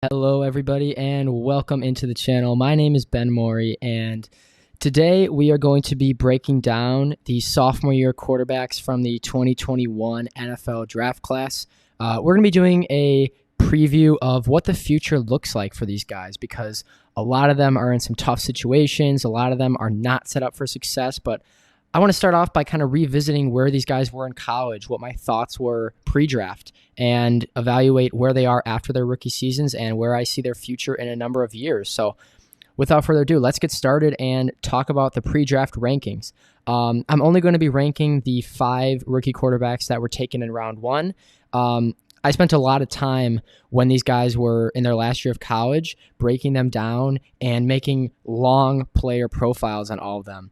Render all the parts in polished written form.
Hello, everybody, and welcome into the channel. My name is Ben Maury, and today we are going to be breaking down the sophomore year quarterbacks from the 2021 NFL draft class. We're going to be doing a preview of what the future looks like for these guys because a lot of them are in some tough situations. A lot of them are not set up for success, but I want to start off by kind of revisiting where these guys were in college, what my thoughts were pre-draft, and evaluate where they are after their rookie seasons and where I see their future in a number of years. So without further ado, let's get started and talk about the pre-draft rankings. I'm only going to be ranking the 5 rookie quarterbacks that were taken in round 1. I spent a lot of time when these guys were in their last year of college breaking them down and making long player profiles on all of them.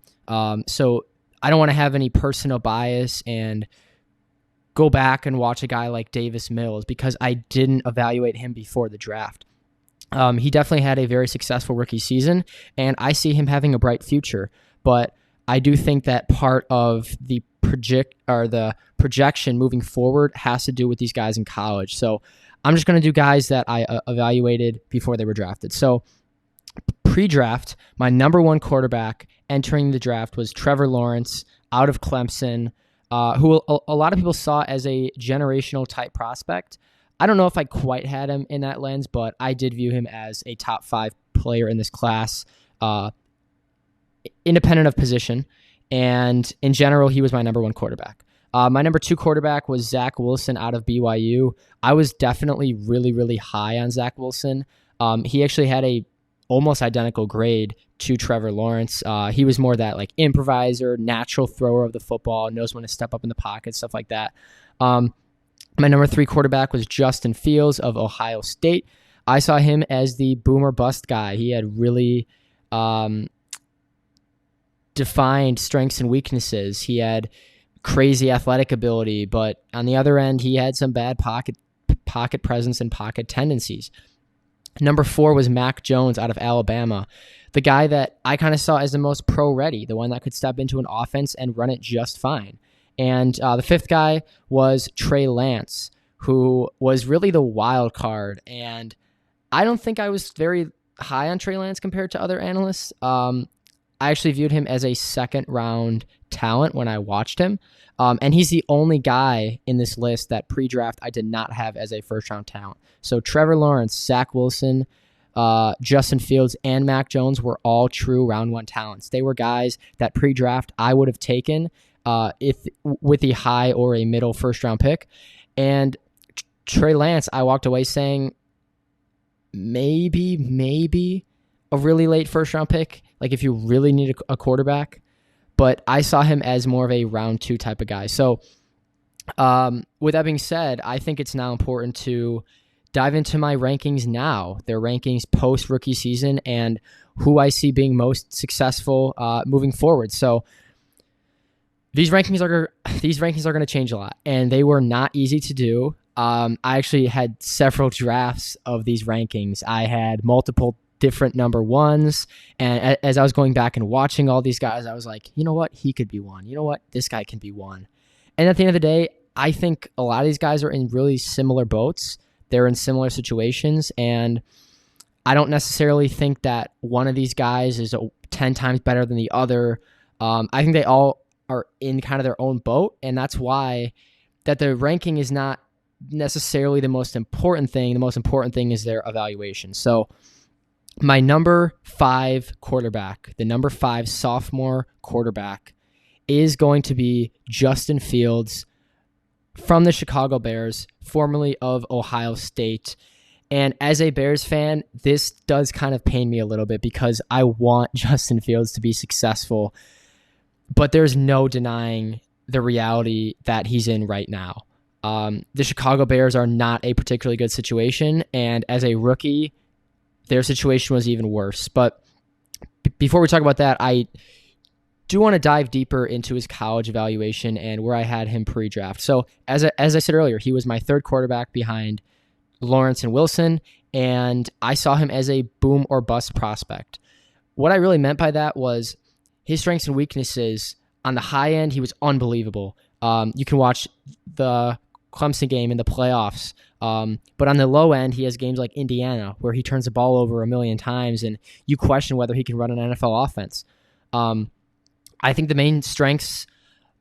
So I don't want to have any personal bias and go back and watch a guy like Davis Mills because I didn't evaluate him before the draft. He definitely had a very successful rookie season, and I see him having a bright future. But I do think that part of the projection moving forward has to do with these guys in college. So I'm just going to do guys that I evaluated before they were drafted. So pre-draft, my number 1 quarterback entering the draft was Trevor Lawrence out of Clemson, who a lot of people saw as a generational type prospect. I don't know if I quite had him in that lens, but I did view him as a top 5 player in this class, independent of position. And in general, he was my number 1 quarterback. My number 2 quarterback was Zach Wilson out of BYU. I was definitely really, really high on Zach Wilson. He actually had a almost identical grade to Trevor Lawrence. He was more that like improviser, natural thrower of the football, knows when to step up in the pocket, stuff like that. My number 3 quarterback was Justin Fields of Ohio State. I saw him as the boomer bust guy. He had really defined strengths and weaknesses. He had crazy athletic ability, but on the other end, he had some bad pocket presence and pocket tendencies. Number 4 was Mac Jones out of Alabama, the guy that I kind of saw as the most pro-ready, the one that could step into an offense and run it just fine. And the 5th guy was Trey Lance, who was really the wild card. And I don't think I was very high on Trey Lance compared to other analysts. I actually viewed him as a second-round talent when I watched him. And he's the only guy in this list that pre-draft I did not have as a first-round talent. So Trevor Lawrence, Zach Wilson, Justin Fields, and Mac Jones were all true round 1 talents. They were guys that pre-draft I would have taken if with a high or a middle first-round pick. And Trey Lance, I walked away saying maybe a really late first-round pick, like if you really need a quarterback. But I saw him as more of a round 2 type of guy. So with that being said, I think it's now important to dive into my rankings now, their rankings post-rookie season, and who I see being most successful moving forward. So these rankings are going to change a lot, and they were not easy to do. I actually had several drafts of these rankings. I had multiple different number 1s, and as I was going back and watching all these guys, I was like, you know what, he could be 1. You know what, this guy can be 1. And at the end of the day, I think a lot of these guys are in really similar boats. They're in similar situations, and I don't necessarily think that one of these guys is 10 times better than the other. I think they all are in kind of their own boat, and that's why that the ranking is not necessarily the most important thing. The most important thing is their evaluation. So my number 5 quarterback, the number 5 sophomore quarterback, is going to be Justin Fields from the Chicago Bears, formerly of Ohio State. And as a Bears fan, this does kind of pain me a little bit because I want Justin Fields to be successful, but there's no denying the reality that he's in right now. The Chicago Bears are not a particularly good situation, and as a rookie, their situation was even worse. But before we talk about that, I do want to dive deeper into his college evaluation and where I had him pre-draft. So as I said earlier, he was my 3rd quarterback behind Lawrence and Wilson, and I saw him as a boom or bust prospect. What I really meant by that was his strengths and weaknesses. On the high end, he was unbelievable. You can watch the Clemson game in the playoffs But on the low end, he has games like Indiana where he turns the ball over a million times, and you question whether he can run an NFL offense. I think the main strengths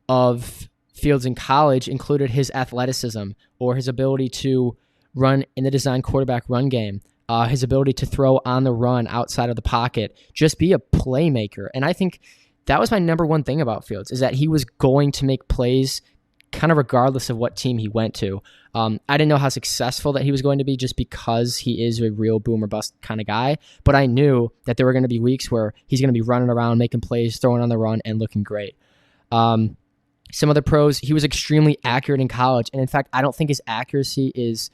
of Fields in college included his athleticism, or his ability to run in the design quarterback run game, his ability to throw on the run outside of the pocket, just be a playmaker. And I think that was my number one thing about Fields, is that he was going to make plays kind of regardless of what team he went to. I didn't know how successful that he was going to be just because he is a real boom or bust kind of guy, but I knew that there were going to be weeks where he's going to be running around, making plays, throwing on the run, and looking great. Some other pros, he was extremely accurate in college, and in fact, I don't think his accuracy is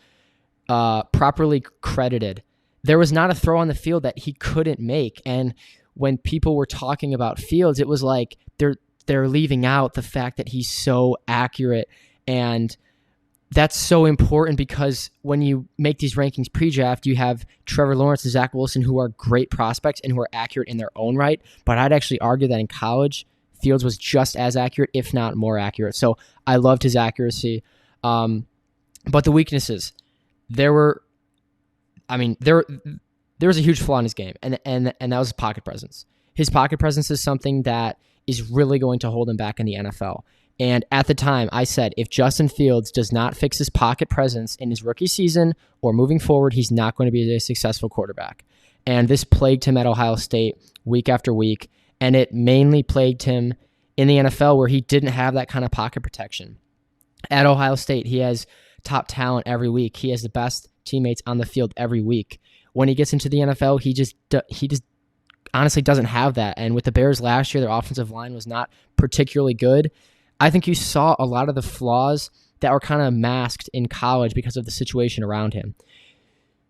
properly credited. There was not a throw on the field that he couldn't make, and when people were talking about Fields, it was like they're leaving out the fact that he's so accurate, and that's so important because when you make these rankings pre-draft, you have Trevor Lawrence and Zach Wilson, who are great prospects and who are accurate in their own right, but I'd actually argue that in college, Fields was just as accurate, if not more accurate. So I loved his accuracy. But the weaknesses, there was a huge flaw in his game, and that was his pocket presence. His pocket presence is something that is really going to hold him back in the NFL. And at the time, I said, if Justin Fields does not fix his pocket presence in his rookie season or moving forward, he's not going to be a successful quarterback. And this plagued him at Ohio State week after week, and it mainly plagued him in the NFL where he didn't have that kind of pocket protection. At Ohio State, he has top talent every week. He has the best teammates on the field every week. When he gets into the NFL, he just honestly doesn't have that. And with the Bears last year, their offensive line was not particularly good. I think you saw a lot of the flaws that were kind of masked in college because of the situation around him.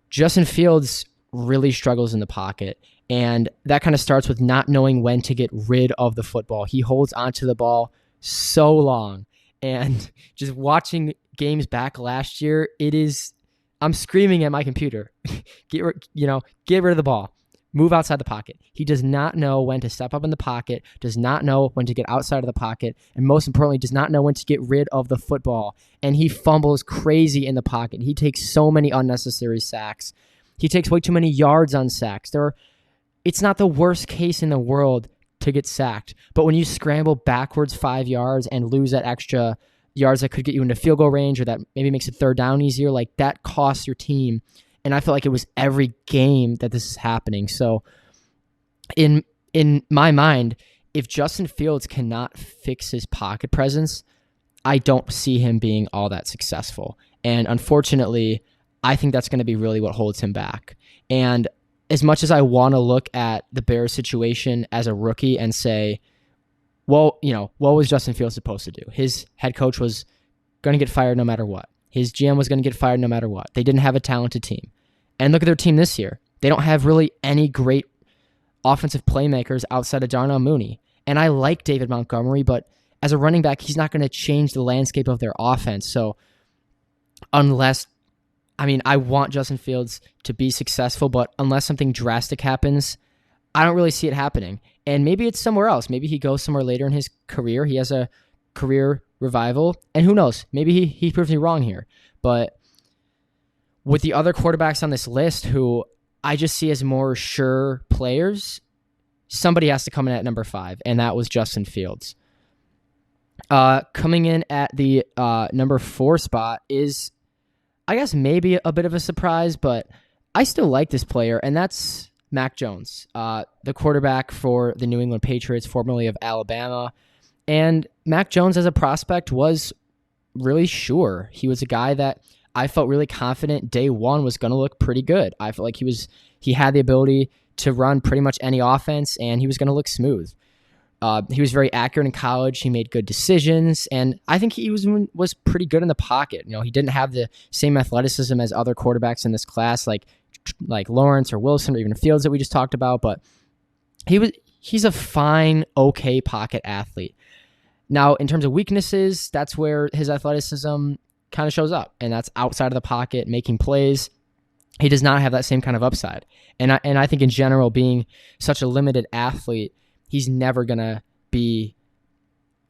Justin Fields really struggles in the pocket, and that kind of starts with not knowing when to get rid of the football. He holds onto the ball so long, and just watching games back last year, I'm screaming at my computer, get rid of the ball. Move outside the pocket. He does not know when to step up in the pocket, does not know when to get outside of the pocket, and most importantly, does not know when to get rid of the football. And he fumbles crazy in the pocket. He takes so many unnecessary sacks. He takes way too many yards on sacks. It's not the worst case in the world to get sacked, but when you scramble backwards 5 yards and lose that extra yards that could get you into field goal range, or that maybe makes it third down easier, like that costs your team. And I feel like it was every game that this is happening. So in my mind, if Justin Fields cannot fix his pocket presence, I don't see him being all that successful. And unfortunately, I think that's going to be really what holds him back. And as much as I want to look at the Bears situation as a rookie and say, well, what was Justin Fields supposed to do? His head coach was going to get fired no matter what. His GM was going to get fired no matter what. They didn't have a talented team. And look at their team this year. They don't have really any great offensive playmakers outside of Darnell Mooney. And I like David Montgomery, but as a running back, he's not going to change the landscape of their offense. So I want Justin Fields to be successful, but unless something drastic happens, I don't really see it happening. And maybe it's somewhere else. Maybe he goes somewhere later in his career. He has a career revival, and who knows? Maybe he proves me wrong here. But with the other quarterbacks on this list who I just see as more sure players, somebody has to come in at number 5, and that was Justin Fields. Coming in at the number 4 spot is, I guess, maybe a bit of a surprise, but I still like this player, and that's Mac Jones, the quarterback for the New England Patriots, formerly of Alabama. And Mac Jones as a prospect was really sure. He was a guy that I felt really confident day one was going to look pretty good. I felt like he had the ability to run pretty much any offense, and he was going to look smooth. He was very accurate in college. He made good decisions, and I think he was pretty good in the pocket. He didn't have the same athleticism as other quarterbacks in this class, like Lawrence or Wilson or even Fields that we just talked about, but he's a fine, okay pocket athlete. Now, in terms of weaknesses, that's where his athleticism kind of shows up, and that's outside of the pocket, making plays. He does not have that same kind of upside. And I think in general, being such a limited athlete, he's never going to be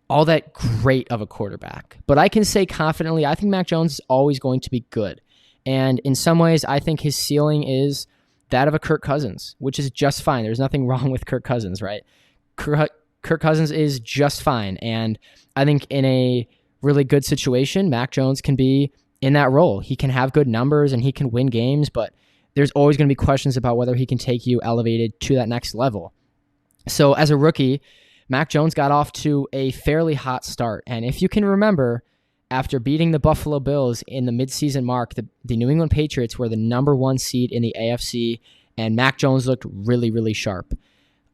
all that great of a quarterback. But I can say confidently, I think Mac Jones is always going to be good. And in some ways, I think his ceiling is that of a Kirk Cousins, which is just fine. There's nothing wrong with Kirk Cousins, right? Kirk Cousins is just fine. And I think in a really good situation, Mac Jones can be in that role. He can have good numbers and he can win games, but there's always going to be questions about whether he can take you elevated to that next level. So as a rookie, Mac Jones got off to a fairly hot start. And if you can remember, after beating the Buffalo Bills in the midseason mark, the New England Patriots were the number 1 seed in the AFC, and Mac Jones looked really, really sharp.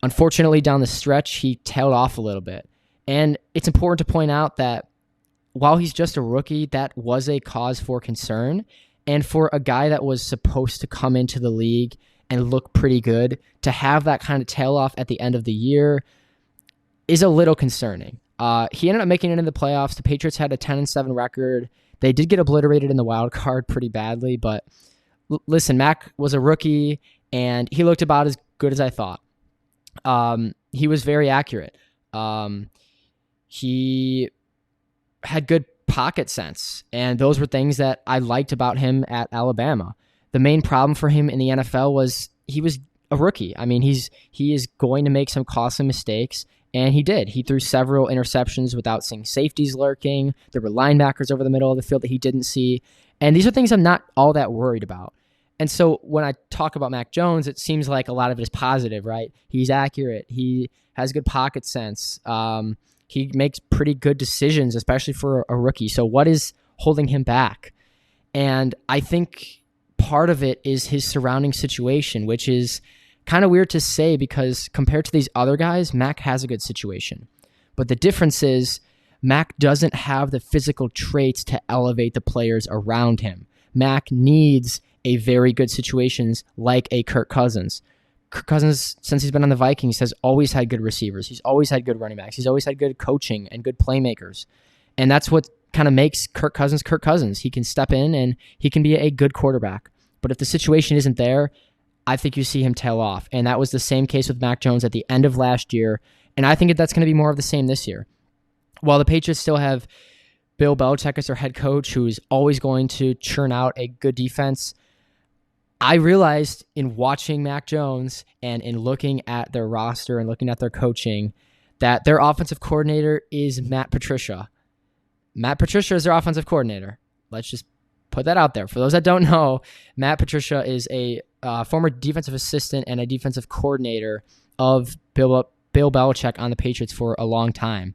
Unfortunately, down the stretch, he tailed off a little bit. And it's important to point out that while he's just a rookie, that was a cause for concern. And for a guy that was supposed to come into the league and look pretty good, to have that kind of tail off at the end of the year is a little concerning. He ended up making it in the playoffs. The Patriots had a 10-7 record. They did get obliterated in the wild card pretty badly, but listen, Mac was a rookie, and he looked about as good as I thought. He was very accurate. He had good pocket sense, and those were things that I liked about him at Alabama. The main problem for him in the NFL was he was a rookie. I mean, he is going to make some costly mistakes, and he did. He threw several interceptions without seeing safeties lurking. There were linebackers over the middle of the field that he didn't see, and these are things I'm not all that worried about. And so when I talk about Mac Jones, it seems like a lot of it is positive, right? He's accurate. He has good pocket sense. He makes pretty good decisions, especially for a rookie. So what is holding him back? And I think part of it is his surrounding situation, which is kind of weird to say because compared to these other guys, Mac has a good situation. But the difference is Mac doesn't have the physical traits to elevate the players around him. Mac needs a very good situations like a Kirk Cousins. Kirk Cousins, since he's been on the Vikings, has always had good receivers. He's always had good running backs. He's always had good coaching and good playmakers. And that's what kind of makes Kirk Cousins Kirk Cousins. He can step in and he can be a good quarterback. But if the situation isn't there, I think you see him tail off. And that was the same case with Mac Jones at the end of last year. And I think that's going to be more of the same this year. While the Patriots still have Bill Belichick as their head coach, who's always going to churn out a good defense, I realized in watching Mac Jones and in looking at their roster and looking at their coaching that their offensive coordinator is Matt Patricia. Matt Patricia is their offensive coordinator. Let's just put that out there. For those that don't know, Matt Patricia is a former defensive assistant and a defensive coordinator of Bill Belichick on the Patriots for a long time.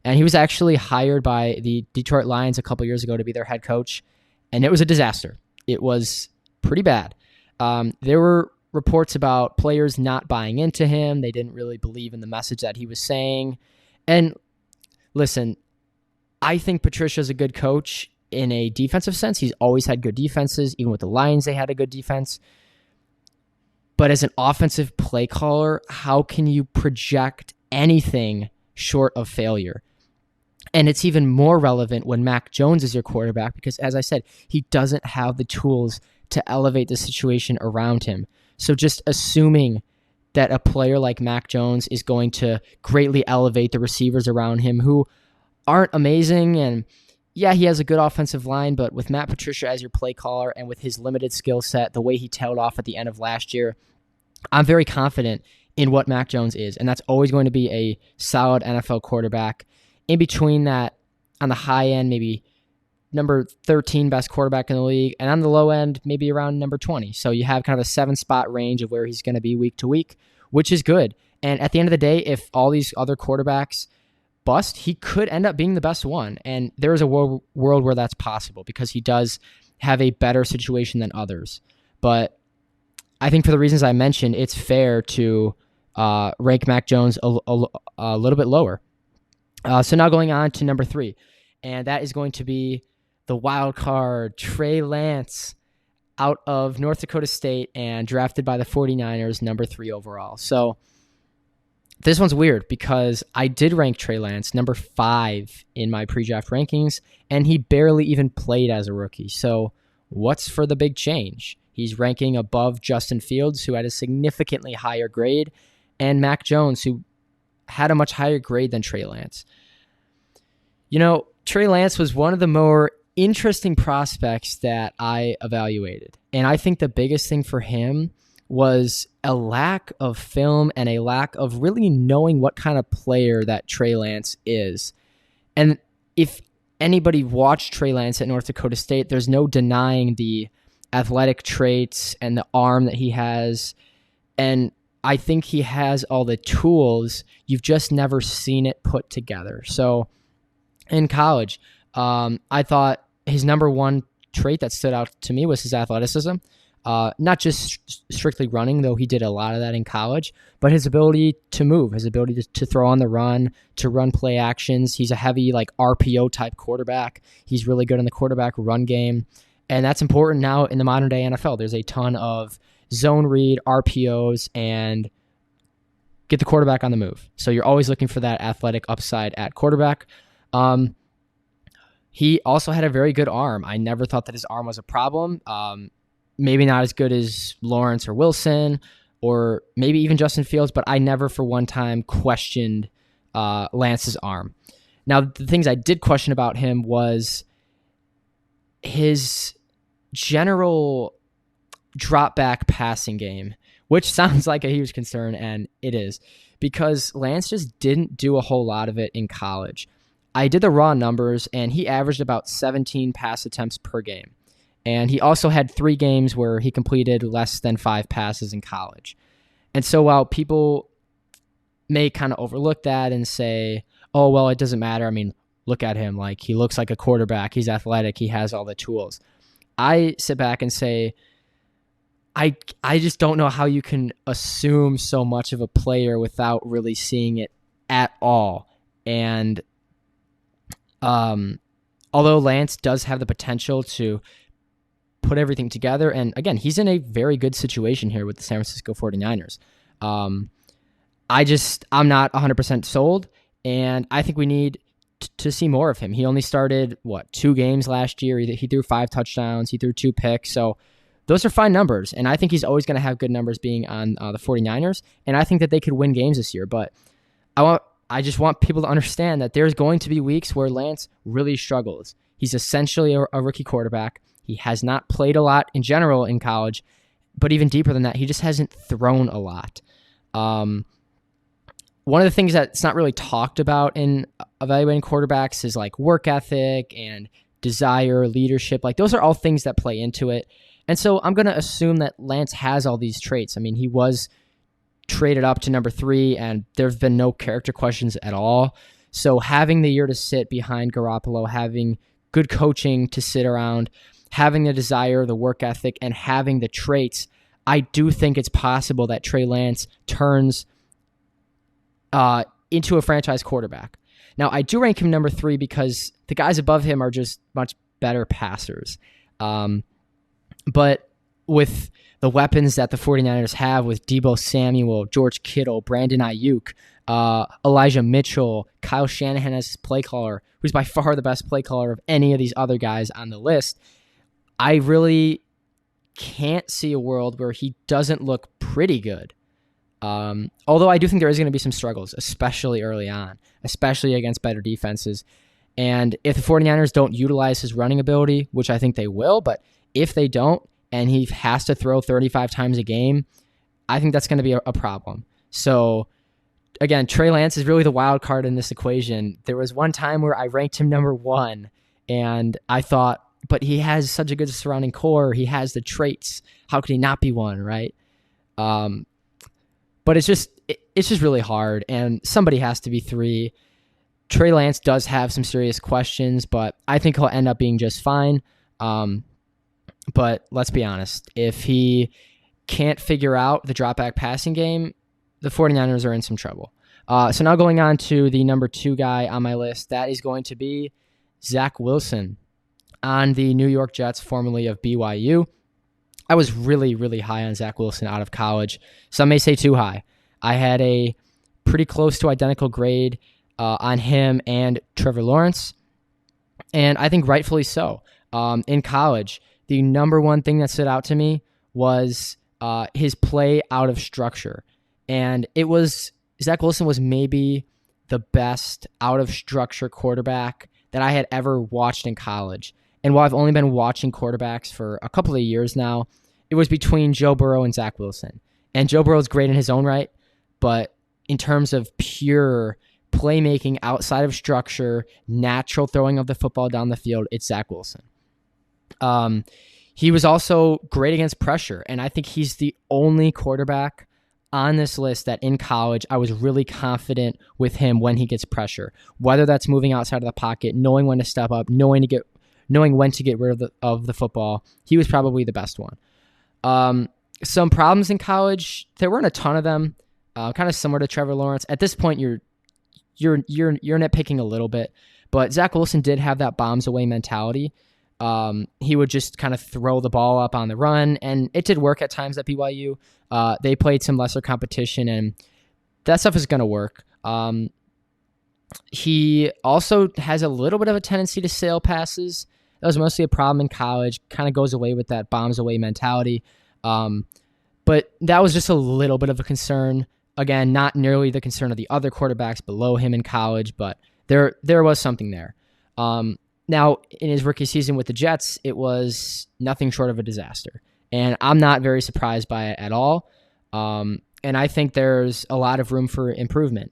And he was actually hired by the Detroit Lions a couple years ago to be their head coach, and it was a disaster. It was pretty bad. There were reports about players not buying into him. They didn't really believe in the message that he was saying. And listen, I think Patricia's a good coach in a defensive sense. He's always had good defenses. Even with the Lions, they had a good defense. But as an offensive play caller, how can you project anything short of failure? And it's even more relevant when Mac Jones is your quarterback because, as I said, he doesn't have the tools to elevate the situation around him. So just assuming that a player like Mac Jones is going to greatly elevate the receivers around him who aren't amazing, and yeah, he has a good offensive line, but with Matt Patricia as your play caller and with his limited skill set, the way he tailed off at the end of last year, I'm very confident in what Mac Jones is, and that's always going to be a solid NFL quarterback. In between that, on the high end, maybe number 13 best quarterback in the league, and on the low end, maybe around number 20. So you have kind of a 7-spot range of where he's going to be week to week, which is good. And at the end of the day, if all these other quarterbacks bust, he could end up being the best one. And there is a world where that's possible because he does have a better situation than others. But I think for the reasons I mentioned, it's fair to rank Mac Jones a little bit lower. So now going on to number 3, and that is going to be the wild card, Trey Lance, out of North Dakota State and drafted by the 49ers, number 3 overall. So this one's weird because I did rank Trey Lance number 5 in my pre-draft rankings, and he barely even played as a rookie. So what's for the big change? He's ranking above Justin Fields, who had a significantly higher grade, and Mac Jones, who had a much higher grade than Trey Lance. You know, Trey Lance was one of the more interesting prospects that I evaluated. And I think the biggest thing for him was a lack of film and a lack of really knowing what kind of player that Trey Lance is. And if anybody watched Trey Lance at North Dakota State, there's no denying the athletic traits and the arm that he has. And I think he has all the tools. You've just never seen it put together. So in college, I thought his number one trait that stood out to me was his athleticism. Not just strictly running, though he did a lot of that in college, but his ability to move, his ability to throw on the run, to run play actions. He's a heavy RPO type quarterback. He's really good in the quarterback run game. And that's important now in the modern day NFL. There's a ton of zone read, RPOs, and get the quarterback on the move. So you're always looking for that athletic upside at quarterback. He also had a very good arm. I never thought that his arm was a problem. Maybe not as good as Lawrence or Wilson or maybe even Justin Fields, but I never for one time questioned Lance's arm. Now, the things I did question about him was his general drop back passing game, which sounds like a huge concern, and it is, because Lance just didn't do a whole lot of it in college. I did the raw numbers, and he averaged about 17 pass attempts per game. And he also had 3 games where he completed less than 5 passes in college. And so while people may kind of overlook that and say, oh, well, it doesn't matter. I mean, look at him. He looks like a quarterback. He's athletic. He has all the tools. I sit back and say, I just don't know how you can assume so much of a player without really seeing it at all. And although Lance does have the potential to put everything together, and again, he's in a very good situation here with the San Francisco 49ers. I'm not 100% sold, and I think we need to see more of him. He only started, 2 games last year. He threw 5 touchdowns. He threw 2 picks. So those are fine numbers, and I think he's always going to have good numbers being on the 49ers, and I think that they could win games this year. But I just want people to understand that there's going to be weeks where Lance really struggles. He's essentially a rookie quarterback. He has not played a lot in general in college, but even deeper than that, he just hasn't thrown a lot. One of the things that's not really talked about in evaluating quarterbacks is work ethic and desire, leadership. Those are all things that play into it. And so I'm going to assume that Lance has all these traits. I mean, he was traded up to number 3, and there have been no character questions at all. So having the year to sit behind Garoppolo, having good coaching to sit around, having the desire, the work ethic, and having the traits, I do think it's possible that Trey Lance turns into a franchise quarterback. Now, I do rank him number 3 because the guys above him are just much better passers. But with the weapons that the 49ers have with Deebo Samuel, George Kittle, Brandon Ayuk, Elijah Mitchell, Kyle Shanahan as his play caller, who's by far the best play caller of any of these other guys on the list, I really can't see a world where he doesn't look pretty good. Although I do think there is going to be some struggles, especially early on, especially against better defenses. And if the 49ers don't utilize his running ability, which I think they will, but if they don't, and he has to throw 35 times a game, I think that's going to be a problem. So, again, Trey Lance is really the wild card in this equation. There was one time where I ranked him number 1, and I thought, but he has such a good surrounding core. He has the traits. How could he not be 1, right? But it's just really hard, and somebody has to be 3. Trey Lance does have some serious questions, but I think he'll end up being just fine. But let's be honest, if he can't figure out the drop-back passing game, the 49ers are in some trouble. So now going on to the number 2 guy on my list, that is going to be Zach Wilson on the New York Jets, formerly of BYU. I was really, really high on Zach Wilson out of college. Some may say too high. I had a pretty close to identical grade on him and Trevor Lawrence, and I think rightfully so. In college, the number one thing that stood out to me was his play out of structure. And it was Zach Wilson was maybe the best out of structure quarterback that I had ever watched in college. And while I've only been watching quarterbacks for a couple of years now, it was between Joe Burrow and Zach Wilson. And Joe Burrow is great in his own right, but in terms of pure playmaking outside of structure, natural throwing of the football down the field, it's Zach Wilson. He was also great against pressure, and I think he's the only quarterback on this list that in college I was really confident with him when he gets pressure. Whether that's moving outside of the pocket, knowing when to step up, knowing when to get rid of the football, he was probably the best one. Some problems in college, there weren't a ton of them. Kind of similar to Trevor Lawrence. At this point, you're nitpicking a little bit, but Zach Wilson did have that bombs away mentality. He would just kind of throw the ball up on the run, and it did work at times at BYU. They played some lesser competition, and that stuff is going to work. He also has a little bit of a tendency to sail passes. That was mostly a problem in college. Kind of goes away with that bombs away mentality. But that was just a little bit of a concern. Again, not nearly the concern of the other quarterbacks below him in college, but there was something there. Now, in his rookie season with the Jets, it was nothing short of a disaster. And I'm not very surprised by it at all. And I think there's a lot of room for improvement.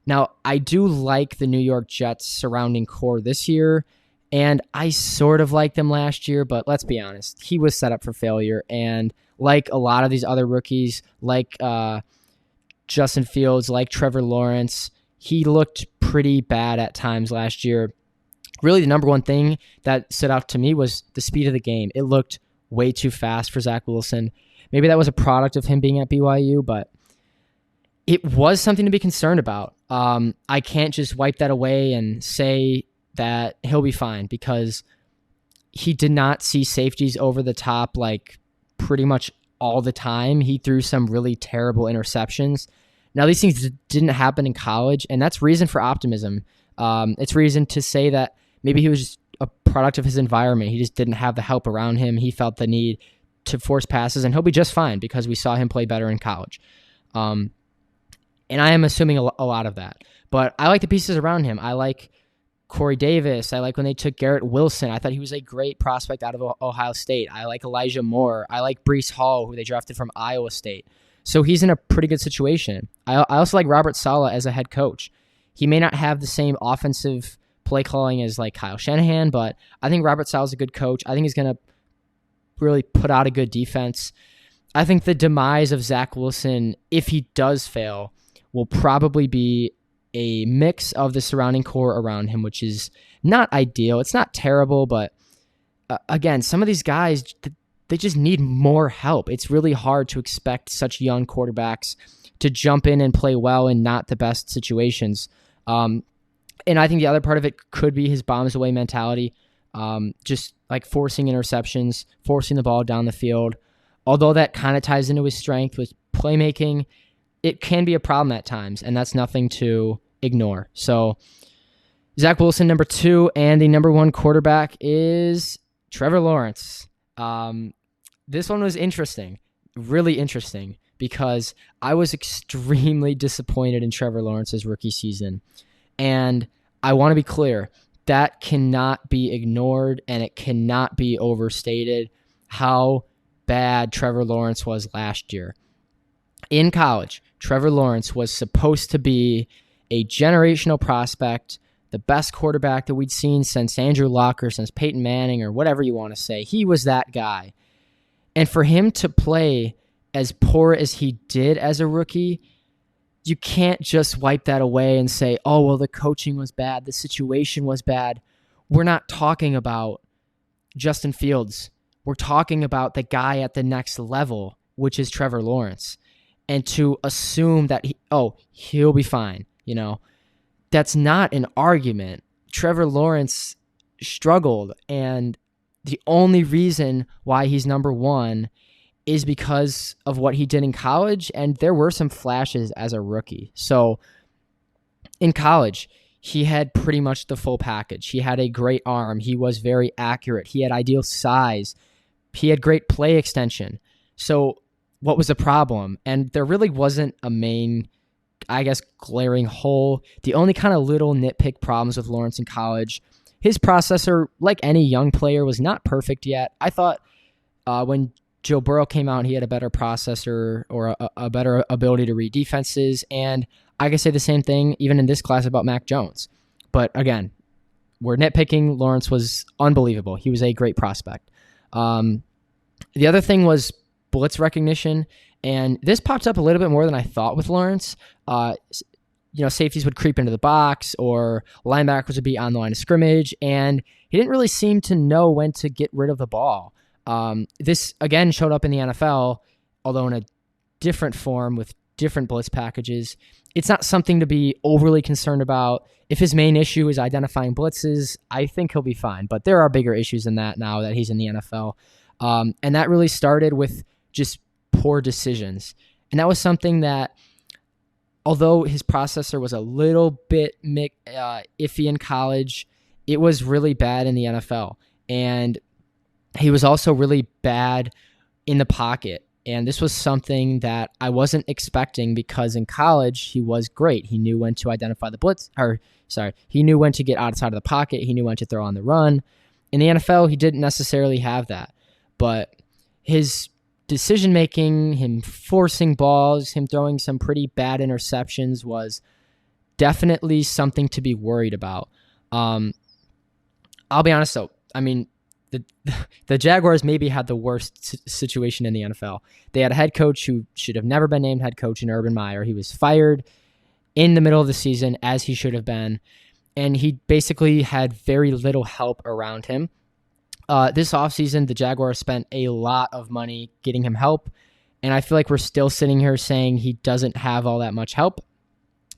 Now, I do like the New York Jets surrounding core this year, and I sort of liked them last year, but let's be honest, he was set up for failure. And like a lot of these other rookies, like Justin Fields, like Trevor Lawrence, he looked pretty bad at times last year. Really, the number one thing that stood out to me was the speed of the game. It looked way too fast for Zach Wilson. Maybe that was a product of him being at BYU, but it was something to be concerned about. I can't just wipe that away and say that he'll be fine, because he did not see safeties over the top like pretty much all the time. He threw some really terrible interceptions. Now, these things didn't happen in college, and that's reason for optimism. It's reason to say that maybe he was just a product of his environment. He just didn't have the help around him. He felt the need to force passes, and he'll be just fine because we saw him play better in college. And I am assuming a lot of that. But I like the pieces around him. I like Corey Davis. I like when they took Garrett Wilson. I thought he was a great prospect out of Ohio State. I like Elijah Moore. I like Breece Hall, who they drafted from Iowa State. So he's in a pretty good situation. I also like Robert Saleh as a head coach. He may not have the same offensive play calling as like Kyle Shanahan, but I think Robert Saleh is a good coach. I think he's going to really put out a good defense. I think the demise of Zach Wilson, if he does fail, will probably be a mix of the surrounding core around him, which is not ideal. It's not terrible, but again, some of these guys, they just need more help. It's really hard to expect such young quarterbacks to jump in and play well in not the best situations. And I think the other part of it could be his bombs away mentality, just like forcing interceptions, forcing the ball down the field. Although that kind of ties into his strength with playmaking, it can be a problem at times, and that's nothing to ignore. So Zach Wilson, number 2, and the number 1 quarterback is Trevor Lawrence. This one was interesting, really interesting, because I was extremely disappointed in Trevor Lawrence's rookie season. And I want to be clear, that cannot be ignored, and it cannot be overstated how bad Trevor Lawrence was last year. In college, Trevor Lawrence was supposed to be a generational prospect, the best quarterback that we'd seen since Andrew Luck or since Peyton Manning or whatever you want to say. He was that guy. And for him to play as poor as he did as a rookie, you can't just wipe that away and say, oh, well, the coaching was bad, the situation was bad. We're not talking about Justin Fields. We're talking about the guy at the next level, which is Trevor Lawrence. And to assume that he'll be fine, that's not an argument. Trevor Lawrence struggled, and the only reason why he's number 1 is because of what he did in college, and there were some flashes as a rookie. So in college, he had pretty much the full package. He had a great arm. He was very accurate. He had ideal size. He had great play extension. So what was the problem? And there really wasn't a main, glaring hole. The only kind of little nitpick problems with Lawrence in college, his processor, like any young player, was not perfect yet. I thought when Joe Burrow came out, he had a better processor or a better ability to read defenses. And I can say the same thing even in this class about Mac Jones. But again, we're nitpicking. Lawrence was unbelievable. He was a great prospect. The other thing was blitz recognition. And this popped up a little bit more than I thought with Lawrence. Safeties would creep into the box or linebackers would be on the line of scrimmage. And he didn't really seem to know when to get rid of the ball. This, again, showed up in the NFL, although in a different form with different blitz packages. It's not something to be overly concerned about. If his main issue is identifying blitzes, I think he'll be fine. But there are bigger issues than that now that he's in the NFL. And that really started with just poor decisions. And that was something that, although his processor was a little bit iffy in college, it was really bad in the NFL. And he was also really bad in the pocket. And this was something that I wasn't expecting because in college, he was great. He knew when to identify the blitz, he knew when to get outside of the pocket. He knew when to throw on the run. In the NFL, he didn't necessarily have that. But his decision-making, him forcing balls, him throwing some pretty bad interceptions was definitely something to be worried about. I'll be honest, though. I mean, the Jaguars maybe had the worst situation in the NFL. They had a head coach who should have never been named head coach in Urban Meyer. He was fired in the middle of the season, as he should have been, and he basically had very little help around him. This offseason, the Jaguars spent a lot of money getting him help, and I feel like we're still sitting here saying he doesn't have all that much help.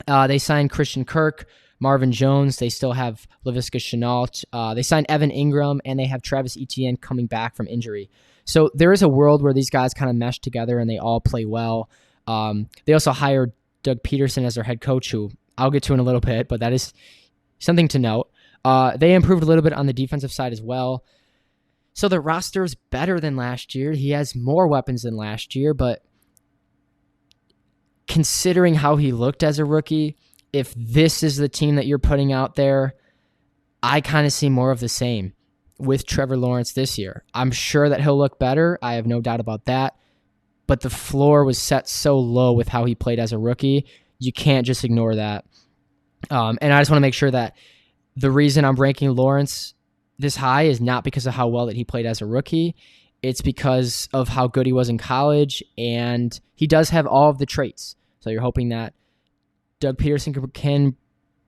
They signed Christian Kirk, Marvin Jones. They still have Laviska Shenault. They signed Evan Ingram, and they have Travis Etienne coming back from injury. So there is a world where these guys kind of mesh together and they all play well. They also hired Doug Peterson as their head coach, who I'll get to in a little bit, but that is something to note. They improved a little bit on the defensive side as well. So the roster is better than last year. He has more weapons than last year, but considering how he looked as a rookie, if this is the team that you're putting out there, I kind of see more of the same with Trevor Lawrence this year. I'm sure that he'll look better. I have no doubt about that. But the floor was set so low with how he played as a rookie. You can't just ignore that. And I just want to make sure that the reason I'm ranking Lawrence this high is not because of how well that he played as a rookie. It's because of how good he was in college, and he does have all of the traits. So you're hoping that Doug Peterson can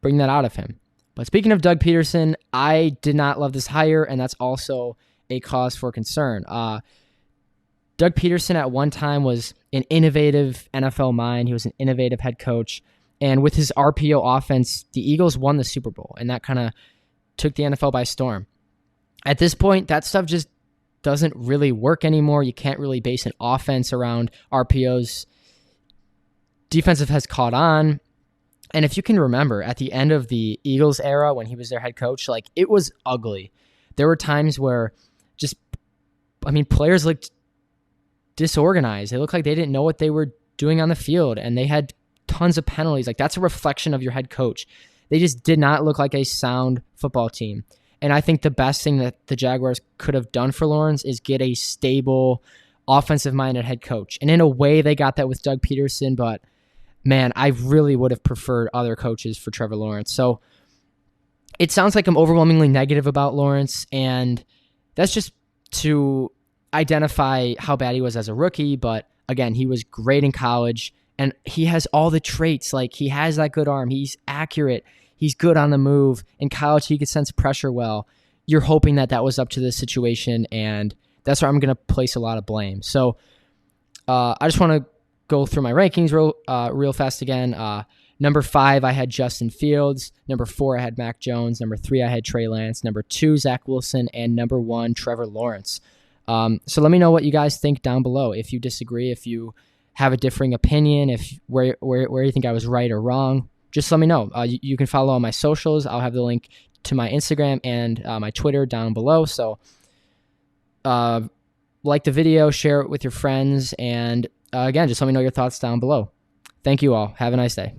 bring that out of him. But speaking of Doug Peterson, I did not love this hire, and that's also a cause for concern. Doug Peterson at one time was an innovative NFL mind. He was an innovative head coach. And with his RPO offense, the Eagles won the Super Bowl, and that kind of took the NFL by storm. At this point, that stuff just doesn't really work anymore. You can't really base an offense around RPOs. Defensive has caught on. And if you can remember, at the end of the Eagles era, when he was their head coach, it was ugly. There were times where players looked disorganized. They looked like they didn't know what they were doing on the field, and they had tons of penalties. That's a reflection of your head coach. They just did not look like a sound football team. And I think the best thing that the Jaguars could have done for Lawrence is get a stable, offensive-minded head coach. And in a way, they got that with Doug Peterson, but man, I really would have preferred other coaches for Trevor Lawrence. So it sounds like I'm overwhelmingly negative about Lawrence, and that's just to identify how bad he was as a rookie. But again, he was great in college, and he has all the traits. He has that good arm. He's accurate. He's good on the move. In college, he could sense pressure well. You're hoping that was up to this situation, and that's where I'm going to place a lot of blame. So I just want to go through my rankings real fast again. Number 5, I had Justin Fields. Number 4, I had Mac Jones. Number 3, I had Trey Lance. Number 2, Zach Wilson. And number 1, Trevor Lawrence. So let me know what you guys think down below. If you disagree, if you have a differing opinion, where you think I was right or wrong, just let me know. You can follow on my socials. I'll have the link to my Instagram and my Twitter down below. So like the video, share it with your friends, and again, just let me know your thoughts down below. Thank you all. Have a nice day.